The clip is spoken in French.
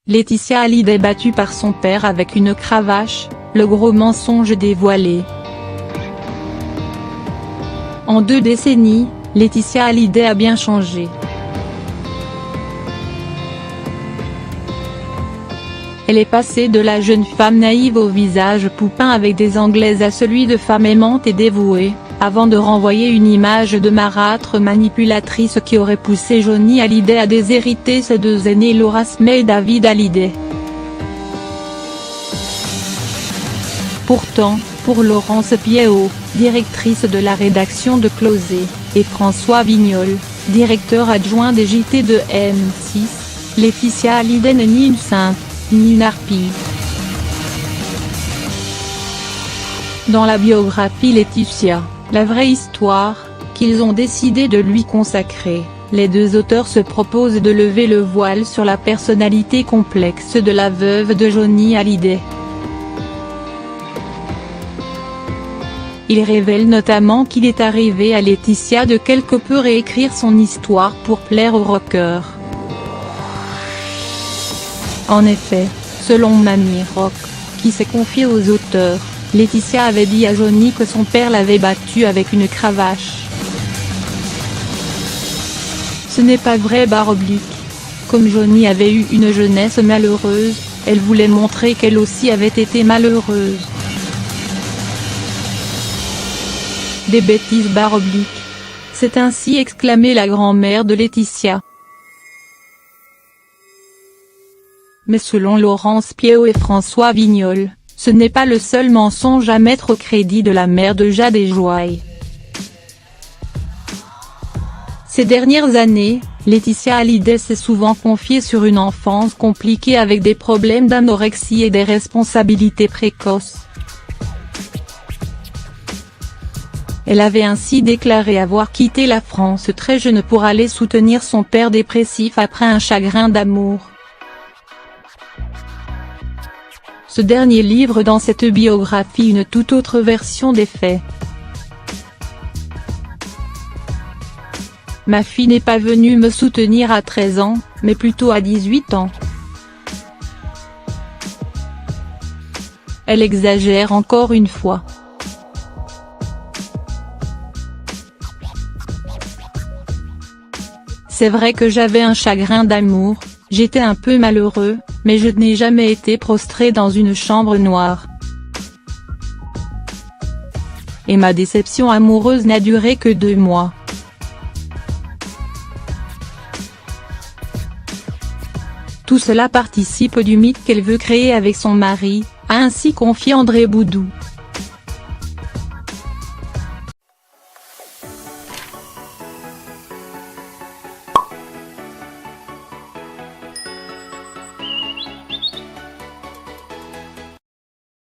Laetitia Hallyday battue par son père avec une cravache, le gros mensonge dévoilé. En 2 décennies, Laetitia Hallyday a bien changé. Elle est passée de la jeune femme naïve au visage poupin avec des anglaises à celui de femme aimante et dévouée, avant de renvoyer une image de marâtre manipulatrice qui aurait poussé Johnny Hallyday à déshériter ses 2 aînés Laura May et David Hallyday. Pourtant, pour Laurence Piéaud, directrice de la rédaction de Closer, et François Vignol, directeur adjoint des JT de M6, Laetitia Hallyday n'est ni une sainte, ni une harpie. Dans la biographie Laetitia, la vraie histoire, qu'ils ont décidé de lui consacrer, les 2 auteurs se proposent de lever le voile sur la personnalité complexe de la veuve de Johnny Hallyday. Ils révèlent notamment qu'il est arrivé à Laetitia de quelque peu réécrire son histoire pour plaire aux rockers. En effet, selon Mamie Rock, qui s'est confiée aux auteurs, Laetitia avait dit à Johnny que son père l'avait battue avec une cravache. Ce n'est pas vrai /. Comme Johnny avait eu une jeunesse malheureuse, elle voulait montrer qu'elle aussi avait été malheureuse. Des bêtises /. C'est ainsi exclamé la grand-mère de Laetitia. Mais selon Laurence Piéaud et François Vignol, ce n'est pas le seul mensonge à mettre au crédit de la mère de Jade et Joy. Ces dernières années, Laetitia Hallyday s'est souvent confiée sur une enfance compliquée avec des problèmes d'anorexie et des responsabilités précoces. Elle avait ainsi déclaré avoir quitté la France très jeune pour aller soutenir son père dépressif après un chagrin d'amour. Ce dernier livre dans cette biographie une toute autre version des faits. Ma fille n'est pas venue me soutenir à 13 ans, mais plutôt à 18 ans. Elle exagère encore une fois. C'est vrai que j'avais un chagrin d'amour, j'étais un peu malheureux, mais je n'ai jamais été prostré dans une chambre noire. Et ma déception amoureuse n'a duré que 2 mois. Tout cela participe du mythe qu'elle veut créer avec son mari, a ainsi confié André Boudou.